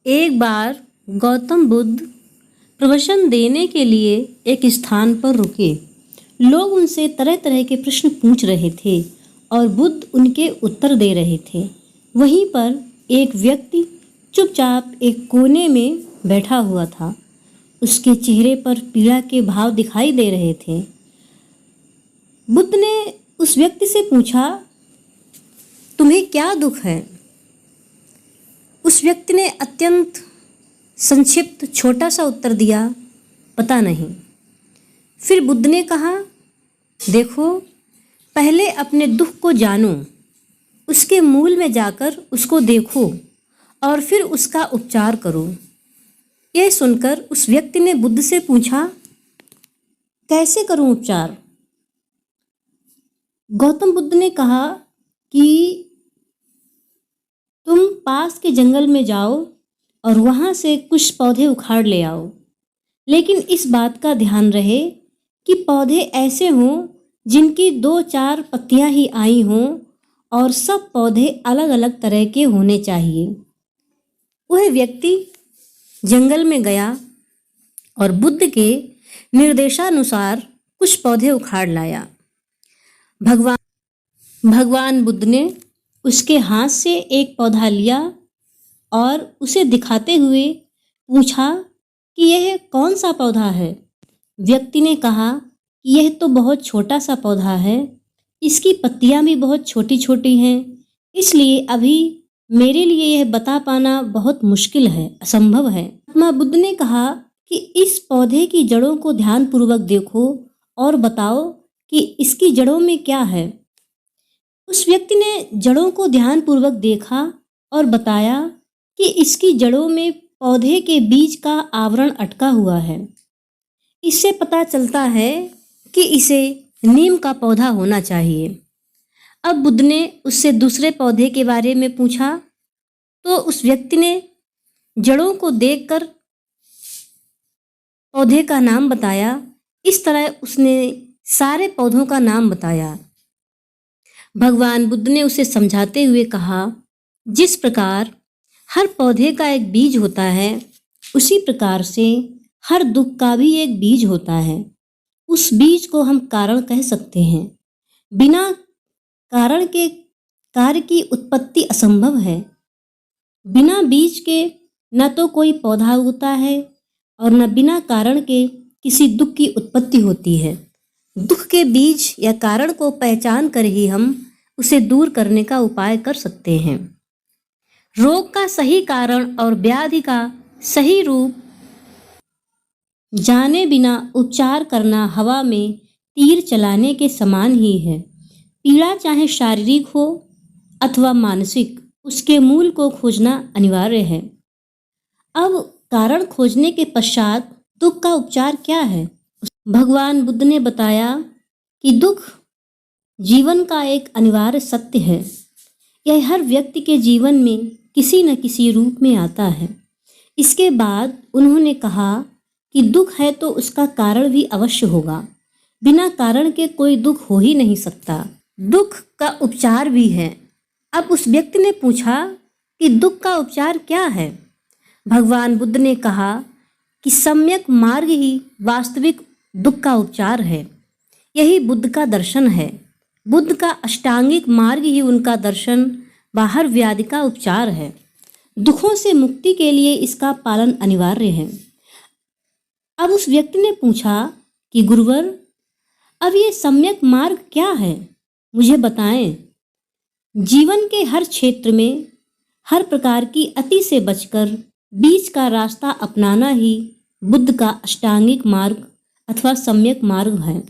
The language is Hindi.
एक बार गौतम बुद्ध प्रवचन देने के लिए एक स्थान पर रुके। लोग उनसे तरह तरह के प्रश्न पूछ रहे थे और बुद्ध उनके उत्तर दे रहे थे। वहीं पर एक व्यक्ति चुपचाप एक कोने में बैठा हुआ था। उसके चेहरे पर पीड़ा के भाव दिखाई दे रहे थे। बुद्ध ने उस व्यक्ति से पूछा, तुम्हें क्या दुख है? उस व्यक्ति ने अत्यंत संक्षिप्त छोटा सा उत्तर दिया, पता नहीं। फिर बुद्ध ने कहा, देखो, पहले अपने दुख को जानो, उसके मूल में जाकर उसको देखो और फिर उसका उपचार करो। यह सुनकर उस व्यक्ति ने बुद्ध से पूछा, कैसे करूं उपचार? गौतम बुद्ध ने कहा कि तुम पास के जंगल में जाओ और वहाँ से कुछ पौधे उखाड़ ले आओ, लेकिन इस बात का ध्यान रहे कि पौधे ऐसे हों जिनकी 2-4 पत्तियां ही आई हों और सब पौधे अलग अलग तरह के होने चाहिए। वह व्यक्ति जंगल में गया और बुद्ध के निर्देशानुसार कुछ पौधे उखाड़ लाया। भगवान बुद्ध ने उसके हाथ से एक पौधा लिया और उसे दिखाते हुए पूछा कि यह कौन सा पौधा है? व्यक्ति ने कहा कि यह तो बहुत छोटा सा पौधा है, इसकी पत्तियां भी बहुत छोटी छोटी हैं, इसलिए अभी मेरे लिए यह बता पाना बहुत मुश्किल है, असंभव है। महात्मा बुद्ध ने कहा कि इस पौधे की जड़ों को ध्यानपूर्वक देखो और बताओ कि इसकी जड़ों में क्या है। उस व्यक्ति ने जड़ों को ध्यानपूर्वक देखा और बताया कि इसकी जड़ों में पौधे के बीज का आवरण अटका हुआ है। इससे पता चलता है कि इसे नीम का पौधा होना चाहिए। अब बुद्ध ने उससे दूसरे पौधे के बारे में पूछा तो उस व्यक्ति ने जड़ों को देखकर पौधे का नाम बताया। इस तरह उसने सारे पौधों का नाम बताया। भगवान बुद्ध ने उसे समझाते हुए कहा, जिस प्रकार हर पौधे का एक बीज होता है, उसी प्रकार से हर दुख का भी एक बीज होता है। उस बीज को हम कारण कह सकते हैं। बिना कारण के कार्य की उत्पत्ति असंभव है। बिना बीज के न तो कोई पौधा उगता है और न बिना कारण के किसी दुख की उत्पत्ति होती है। दुख के बीज या कारण को पहचान कर ही हम उसे दूर करने का उपाय कर सकते हैं। रोग का सही कारण और व्याधि का सही रूप जाने बिना उपचार करना हवा में तीर चलाने के समान ही है। पीड़ा चाहे शारीरिक हो अथवा मानसिक, उसके मूल को खोजना अनिवार्य है। अब कारण खोजने के पश्चात दुख का उपचार क्या है? भगवान बुद्ध ने बताया कि दुख जीवन का एक अनिवार्य सत्य है। यह हर व्यक्ति के जीवन में किसी न किसी रूप में आता है। इसके बाद उन्होंने कहा कि दुख है तो उसका कारण भी अवश्य होगा। बिना कारण के कोई दुख हो ही नहीं सकता। दुख का उपचार भी है। अब उस व्यक्ति ने पूछा कि दुख का उपचार क्या है? भगवान बुद्ध ने कहा कि सम्यक मार्ग ही वास्तविक दुख का उपचार है। यही बुद्ध का दर्शन है। बुद्ध का अष्टांगिक मार्ग ही उनका दर्शन बाहर व्याधि का उपचार है। दुखों से मुक्ति के लिए इसका पालन अनिवार्य है। अब उस व्यक्ति ने पूछा कि गुरुवर, अब ये सम्यक मार्ग क्या है, मुझे बताएं। जीवन के हर क्षेत्र में हर प्रकार की अति से बचकर बीच का रास्ता अपनाना ही बुद्ध का अष्टांगिक मार्ग अथवा सम्यक मार्ग है।